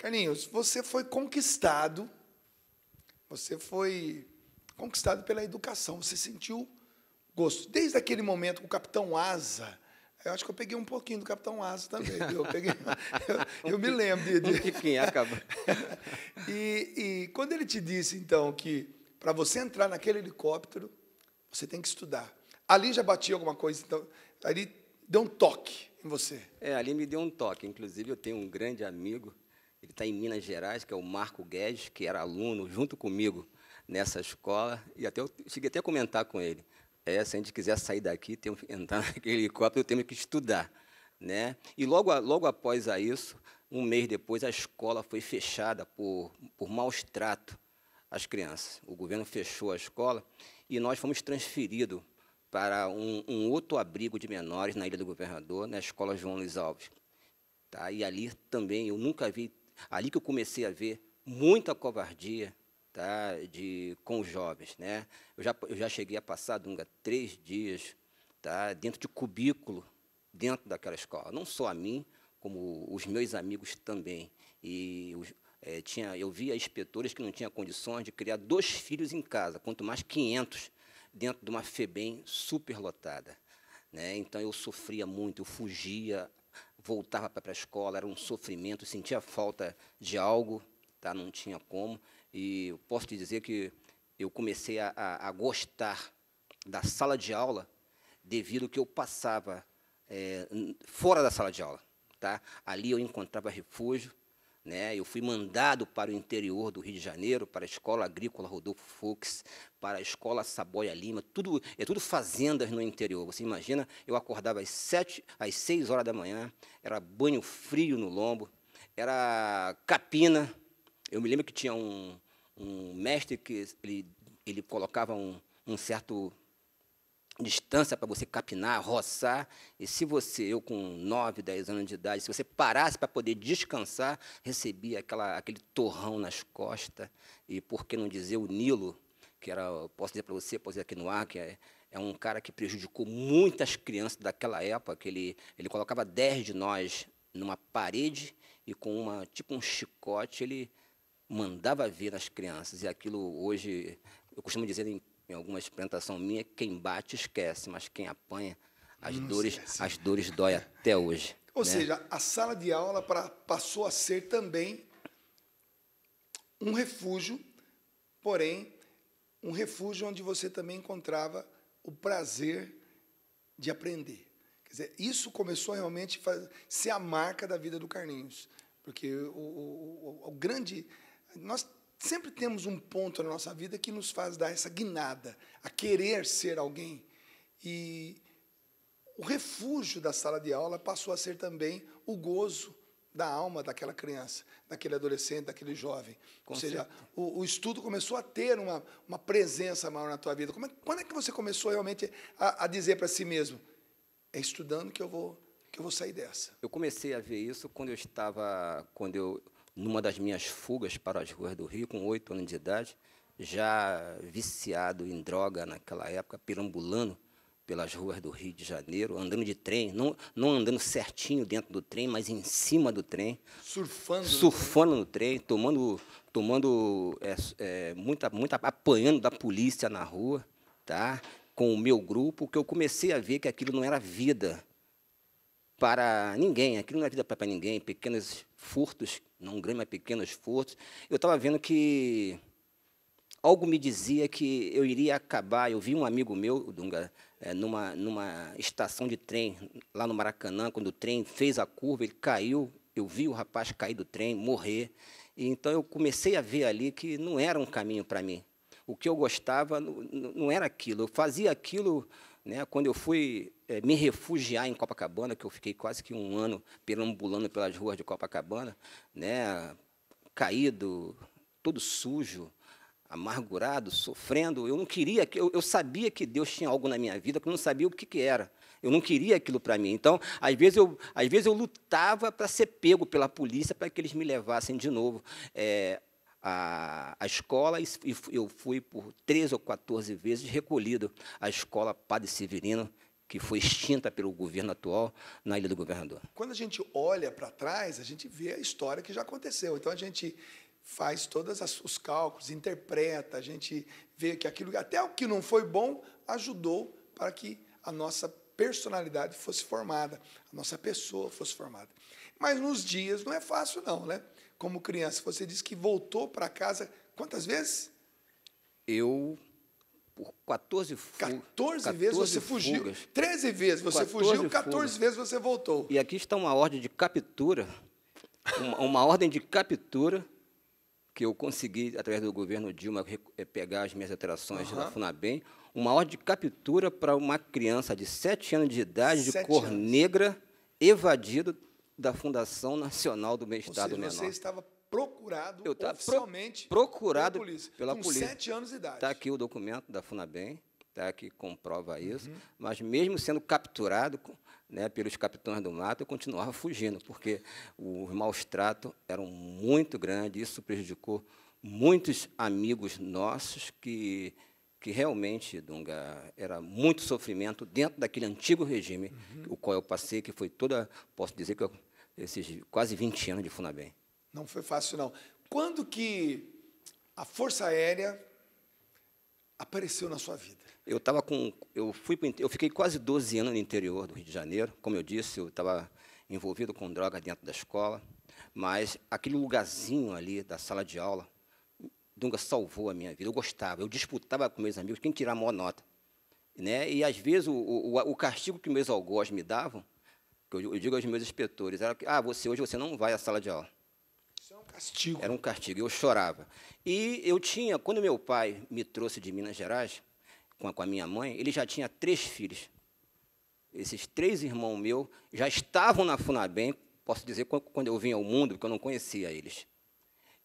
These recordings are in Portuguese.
Carlinhos, você foi conquistado pela educação, você sentiu gosto. Desde aquele momento com o Capitão Asa, eu acho que eu peguei um pouquinho do Capitão Asa também, viu? Eu me lembro Um tiquinho, acaba. E quando ele te disse, então, que para você entrar naquele helicóptero, você tem que estudar. Ali já batia alguma coisa, então, ali deu um toque em você. Ali me deu um toque. Inclusive, eu tenho um grande amigo, ele está em Minas Gerais, que é o Marco Guedes, que era aluno junto comigo nessa escola, e eu cheguei até a comentar com ele. Se a gente quiser sair daqui, temos que entrar naquele helicóptero, temos que estudar, né? E logo após isso, um mês depois, a escola foi fechada por maus tratos às crianças. O governo fechou a escola e nós fomos transferidos para um outro abrigo de menores na Ilha do Governador, na Escola João Luiz Alves. Tá? E ali também eu nunca vi, ali que eu comecei a ver muita covardia, tá, com os jovens, né? Eu já cheguei a passar, Dunga, 3 dias, tá, dentro de cubículo, dentro daquela escola. Não só a mim, como os meus amigos também. E eu via inspetores que não tinham condições de criar 2 filhos em casa, quanto mais 500 dentro de uma FEBEM superlotada, né? Então, eu sofria muito, eu fugia, voltava para a escola, era um sofrimento, sentia falta de algo, tá? Não tinha como. E eu posso te dizer que eu comecei a gostar da sala de aula devido ao que eu passava fora da sala de aula. Tá? Ali eu encontrava refúgio, né? Eu fui mandado para o interior do Rio de Janeiro, para a Escola Agrícola Rodolfo Fux, para a Escola Saboia Lima, tudo fazendas no interior. Você imagina, eu acordava às 6 horas da manhã, era banho frio no lombo, era capina. Eu me lembro que tinha um mestre que ele colocava um certo distância para você capinar, roçar, e se eu com 9, 10 anos de idade, se você parasse para poder descansar, recebia aquele torrão nas costas, e por que não dizer o Nilo, que era, posso dizer para você, posso dizer aqui no ar, que é um cara que prejudicou muitas crianças daquela época, que ele colocava 10 de nós numa parede, e com tipo um chicote, ele mandava ver nas crianças, e aquilo hoje, eu costumo dizer em alguma apresentação minha, quem bate esquece, mas quem apanha, as dores dói até hoje. Ou né? seja, a sala de aula passou a ser também um refúgio, porém, um refúgio onde você também encontrava o prazer de aprender. Quer dizer, isso começou realmente a ser a marca da vida do Carlinhos, porque o grande... Nós sempre temos um ponto na nossa vida que nos faz dar essa guinada, a querer ser alguém. E o refúgio da sala de aula passou a ser também o gozo da alma daquela criança, daquele adolescente, daquele jovem. Ou seja, o estudo começou a ter uma presença maior na tua vida. Quando é que você começou realmente a dizer para si mesmo, é estudando que eu vou sair dessa? Eu comecei a ver isso quando numa das minhas fugas para as ruas do Rio, com 8 anos de idade, já viciado em droga naquela época, perambulando pelas ruas do Rio de Janeiro, andando de trem, não andando certinho dentro do trem, mas em cima do trem. Surfando no trem, tomando apanhando da polícia na rua, tá? Com o meu grupo, que eu comecei a ver que aquilo não era vida para ninguém, aquilo não é vida para ninguém, pequenos furtos, não grande, mas pequenos furtos. Eu estava vendo que algo me dizia que eu iria acabar. Eu vi um amigo meu, Dunga, numa estação de trem, lá no Maracanã, quando o trem fez a curva, ele caiu, eu vi o rapaz cair do trem, morrer. E então eu comecei a ver ali que não era um caminho para mim. O que eu gostava não era aquilo, eu fazia aquilo... Né, quando eu fui me refugiar em Copacabana, que eu fiquei quase que 1 ano perambulando pelas ruas de Copacabana, né, caído, todo sujo, amargurado, sofrendo, eu não queria, eu sabia que Deus tinha algo na minha vida, que eu não sabia o que era. Eu não queria aquilo para mim. Então, às vezes eu lutava para ser pego pela polícia, para que eles me levassem de novo a escola, e eu fui por 13 ou 14 vezes recolhido à escola Padre Severino, que foi extinta pelo governo atual na Ilha do Governador. Quando a gente olha para trás, a gente vê a história que já aconteceu. Então, a gente faz todos os cálculos, interpreta, a gente vê que aquilo, até o que não foi bom, ajudou para que a nossa personalidade fosse formada, a nossa pessoa fosse formada. Mas nos dias não é fácil, não, né? Como criança, você disse que voltou para casa quantas vezes? Eu, por 14 fugas. 14 vezes você fugiu. Fugas. 13 vezes você fugiu, 14 vezes você voltou. E aqui está uma ordem de captura, uma ordem de captura que eu consegui, através do governo Dilma, pegar as minhas alterações da FUNABEM, uma ordem de captura para uma criança de 7 anos de idade, de cor negra, evadido da Fundação Nacional do Bem-Estar do Menor. Você estava procurado oficialmente procurado pela polícia. Com 7 anos de idade. Está aqui o documento da FUNABEM, tá, que comprova isso, mas mesmo sendo capturado, né, pelos capitães do mato, eu continuava fugindo, porque os maus-tratos eram muito grandes, isso prejudicou muitos amigos nossos que realmente, Dunga, era muito sofrimento dentro daquele antigo regime, o qual eu passei, que foi toda, posso dizer que esses quase 20 anos de FUNABEM. Não foi fácil, não. Quando que a Força Aérea apareceu na sua vida? Eu fiquei quase 12 anos no interior do Rio de Janeiro. Como eu disse, eu estava envolvido com droga dentro da escola, mas aquele lugarzinho ali da sala de aula, Dunga, salvou a minha vida. Eu gostava, eu disputava com meus amigos quem tirar a maior nota, né? E, às vezes, o castigo que meus algozes me davam, que eu digo aos meus inspetores, era que hoje você não vai à sala de aula. Isso é um castigo. Era um castigo, eu chorava. E eu tinha, quando meu pai me trouxe de Minas Gerais, com a minha mãe, ele já tinha 3 filhos. Esses 3 irmãos meus já estavam na FUNABEM, posso dizer, quando eu vim ao mundo, porque eu não conhecia eles.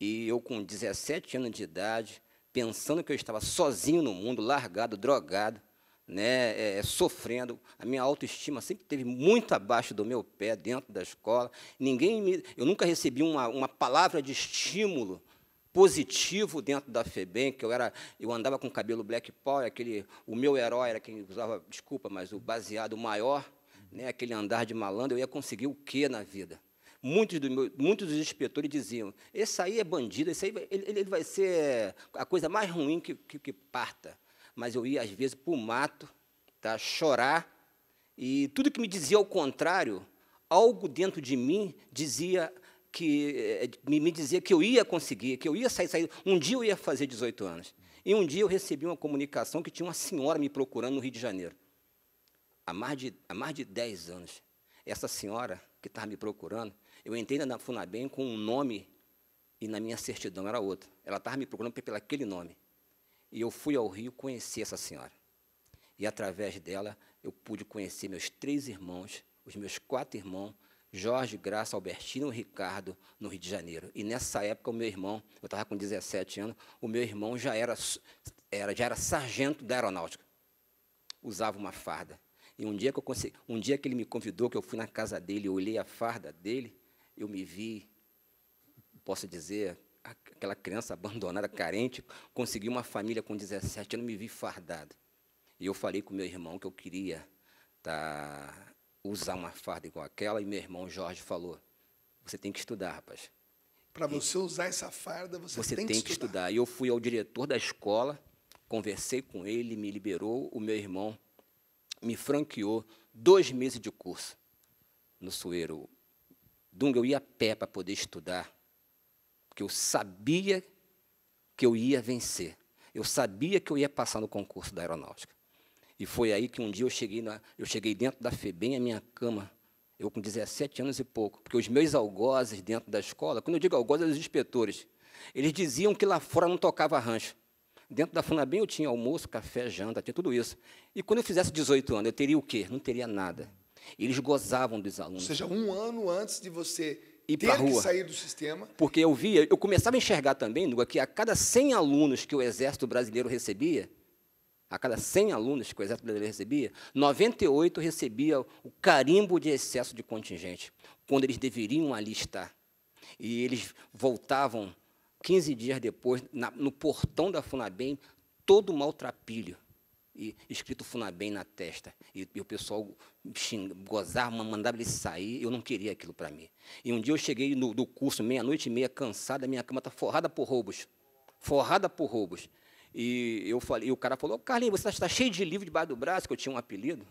E eu, com 17 anos de idade, pensando que eu estava sozinho no mundo, largado, drogado, né, sofrendo, a minha autoestima sempre esteve muito abaixo do meu pé dentro da escola. Eu nunca recebi uma palavra de estímulo positivo dentro da FEBEM, que eu andava com cabelo black power, o meu herói era quem usava, desculpa, mas o baseado maior, né, aquele andar de malandro, eu ia conseguir o quê na vida? Muitos dos inspetores diziam, esse aí é bandido, esse aí ele vai ser a coisa mais ruim que parta. Mas eu ia, às vezes, para o mato, tá, chorar, e tudo que me dizia ao contrário, algo dentro de mim me dizia que eu ia conseguir, que eu ia sair. Um dia eu ia fazer 18 anos. E um dia eu recebi uma comunicação que tinha uma senhora me procurando no Rio de Janeiro. Há mais de 10 anos. Essa senhora que estava me procurando, eu entrei na FUNABEM com um nome e na minha certidão era outro. Ela estava me procurando pelo aquele nome. E eu fui ao Rio conhecer essa senhora. E, através dela, eu pude conhecer meus 3 irmãos, os meus 4 irmãos, Jorge, Graça, Albertino e Ricardo, no Rio de Janeiro. E, nessa época, o meu irmão, eu estava com 17 anos, o meu irmão já era sargento da aeronáutica. Usava uma farda. E um dia que ele me convidou, que eu fui na casa dele, eu olhei a farda dele, eu me vi, posso dizer, aquela criança abandonada, carente, consegui uma família com 17 anos, me vi fardado. E eu falei com meu irmão que eu queria usar uma farda igual aquela, e meu irmão Jorge falou, você tem que estudar, rapaz. Para você usar essa farda, você tem que estudar. E eu fui ao diretor da escola, conversei com ele, me liberou, o meu irmão me franqueou 2 meses de curso no Sueiro. Dunga, eu ia a pé para poder estudar, porque eu sabia que eu ia vencer. Eu sabia que eu ia passar no concurso da aeronáutica. E foi aí que um dia eu cheguei dentro da FEBEM, a minha cama, eu com 17 anos e pouco, porque os meus algozes dentro da escola, quando eu digo algozes, os inspetores, eles diziam que lá fora não tocava rancho. Dentro da FUNABEM eu tinha almoço, café, janta, tinha tudo isso. E quando eu fizesse 18 anos, eu teria o quê? Não teria nada. Eles gozavam dos alunos. Ou seja, 1 ano antes de você ir para a rua, que sair do sistema. Porque eu começava a enxergar também, Duga, que a cada 100 alunos que o Exército Brasileiro recebia, 98 recebia o carimbo de excesso de contingente, quando eles deveriam ali estar. E eles voltavam 15 dias depois, no portão da FUNABEM, todo maltrapilho, e escrito Funabem na testa, e o pessoal gozava, mandava ele sair, eu não queria aquilo para mim. E um dia eu cheguei do curso, 00:30, cansada, minha cama está forrada por roubos. E eu falei, e o cara falou: Carlinhos, você está cheio de livro debaixo do braço, que eu tinha um apelido.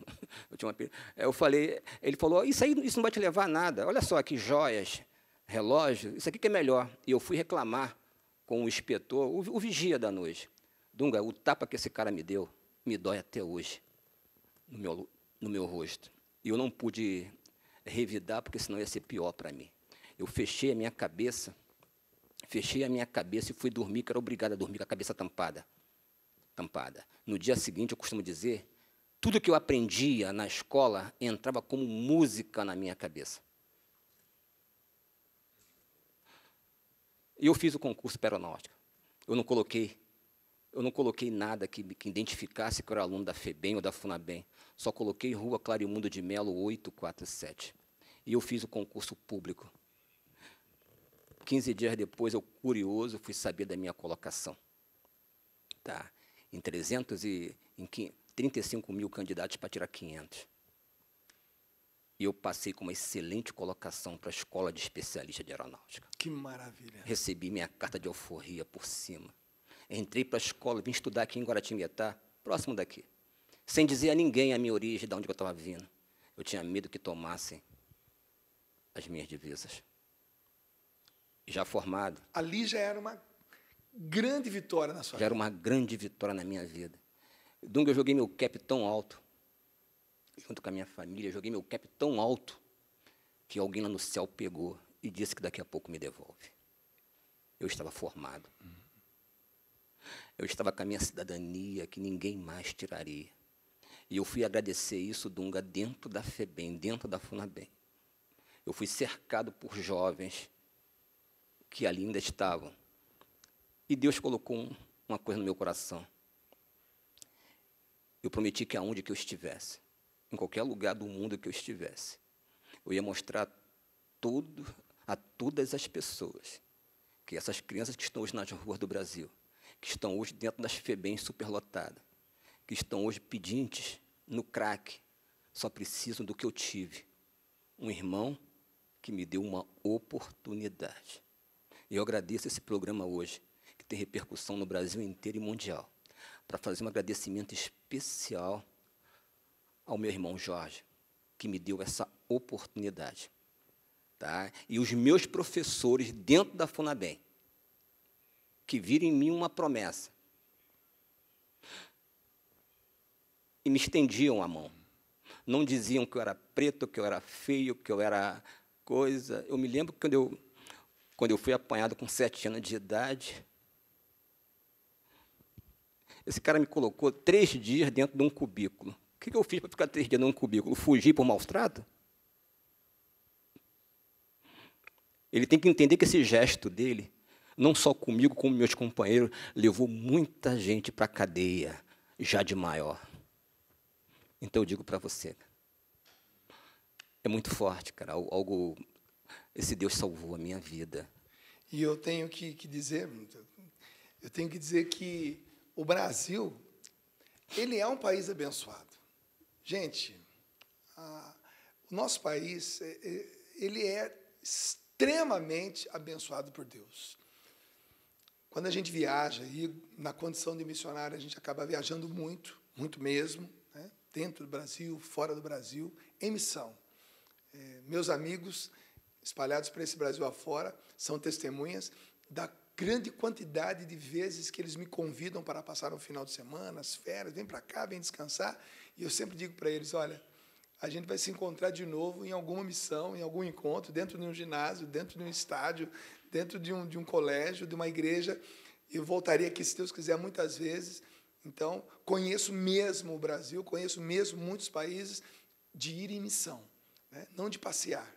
Eu falei, ele falou: isso não vai te levar a nada. Olha só aqui, joias, relógio, isso aqui que é melhor. E eu fui reclamar com o inspetor, o vigia da noite. Dunga, o tapa que esse cara me deu me dói até hoje no meu rosto. E eu não pude revidar, porque senão ia ser pior para mim. Eu fechei a minha cabeça e fui dormir, que era obrigado a dormir com a cabeça tampada. No dia seguinte, eu costumo dizer, tudo que eu aprendia na escola entrava como música na minha cabeça. E eu fiz o concurso para aeronáutica. Eu não coloquei nada que identificasse que eu era aluno da FEBEM ou da FUNABEM. Só coloquei Rua Clarimundo de Melo 847. E eu fiz o concurso público. 15 dias depois, eu, curioso, fui saber da minha colocação. Tá? Em 35 mil candidatos para tirar 500. E eu passei com uma excelente colocação para a Escola de Especialista de Aeronáutica. Que maravilha. Recebi minha carta de alforria por cima. Entrei para a escola, vim estudar aqui em Guaratinguetá, próximo daqui, sem dizer a ninguém a minha origem, de onde eu estava vindo. Eu tinha medo que tomassem as minhas divisas. Já formado. Ali já era uma grande vitória na sua vida. Já era uma grande vitória na minha vida. Dunga, eu joguei meu cap tão alto, junto com a minha família, eu joguei meu cap tão alto, que alguém lá no céu pegou e disse que daqui a pouco me devolve. Eu estava formado. Eu estava com a minha cidadania, que ninguém mais tiraria. E eu fui agradecer isso, Dunga, dentro da FEBEM, dentro da FUNABEM. Eu fui cercado por jovens que ali ainda estavam. E Deus colocou uma coisa no meu coração. Eu prometi que aonde que eu estivesse, em qualquer lugar do mundo que eu estivesse, eu ia mostrar a todas as pessoas que essas crianças que estão hoje nas ruas do Brasil, que estão hoje dentro das FEBEM superlotadas, que estão hoje pedintes no crack, só precisam do que eu tive. Um irmão que me deu uma oportunidade. E eu agradeço esse programa hoje, que tem repercussão no Brasil inteiro e mundial, para fazer um agradecimento especial ao meu irmão Jorge, que me deu essa oportunidade. Tá? E os meus professores dentro da FUNABEM, que viram em mim uma promessa e me estendiam a mão. Não diziam que eu era preto, que eu era feio, que eu era coisa. Eu me lembro que quando eu fui apanhado com 7 anos de idade, esse cara me colocou 3 dias dentro de um cubículo. O que eu fiz para ficar 3 dias num cubículo? Fugir por maus tratos? Ele tem que entender que esse gesto dele, não só comigo, como meus companheiros, levou muita gente para a cadeia, já de maior. Então, eu digo para você, é muito forte, cara. Esse Deus salvou a minha vida. E eu tenho que dizer que o Brasil, ele é um país abençoado. Gente, o nosso país, ele é extremamente abençoado por Deus. Quando a gente viaja, e na condição de missionário, a gente acaba viajando muito, muito mesmo, né? Dentro do Brasil, fora do Brasil, em missão. Meus amigos, espalhados por esse Brasil afora, são testemunhas da grande quantidade de vezes que eles me convidam para passar um final de semana, as férias, vem para cá, vem descansar, e eu sempre digo para eles, olha, a gente vai se encontrar de novo em alguma missão, em algum encontro, dentro de um ginásio, dentro de um estádio, dentro de um colégio, de uma igreja. Eu voltaria aqui, se Deus quiser, muitas vezes. Então, conheço mesmo o Brasil, conheço mesmo muitos países de ir em missão, né? Não de passear,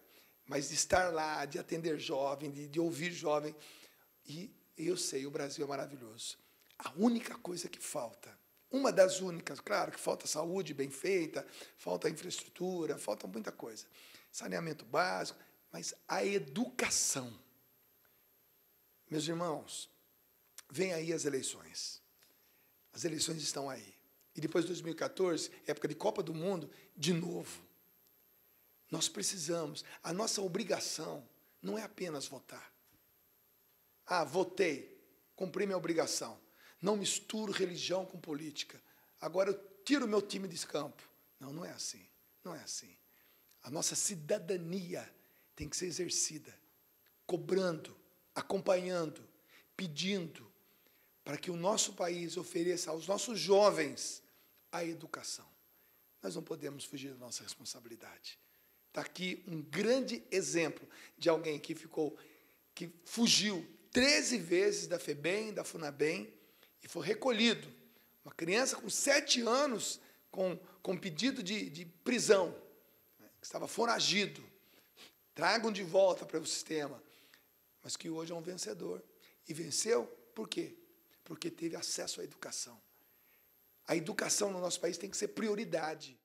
mas de estar lá, de atender jovem, de ouvir jovem. E eu sei, o Brasil é maravilhoso. A única coisa que falta, uma das únicas, claro que falta saúde bem feita, falta infraestrutura, falta muita coisa, saneamento básico, mas a educação. Meus irmãos, vem aí as eleições. As eleições estão aí. E depois de 2014, época de Copa do Mundo, de novo. Nós precisamos, a nossa obrigação não é apenas votar. Ah, votei, cumpri minha obrigação. Não misturo religião com política. Agora eu tiro meu time de campo. Não, não é assim. Não é assim. A nossa cidadania tem que ser exercida, cobrando, acompanhando, pedindo, para que o nosso país ofereça aos nossos jovens a educação. Nós não podemos fugir da nossa responsabilidade. Está aqui um grande exemplo de alguém que fugiu 13 vezes da FEBEM, da FUNABEM, e foi recolhido. Uma criança com 7 anos, com pedido de prisão, né, que estava foragido. Tragam de volta para o sistema. Mas que hoje é um vencedor. E venceu por quê? Porque teve acesso à educação. A educação no nosso país tem que ser prioridade.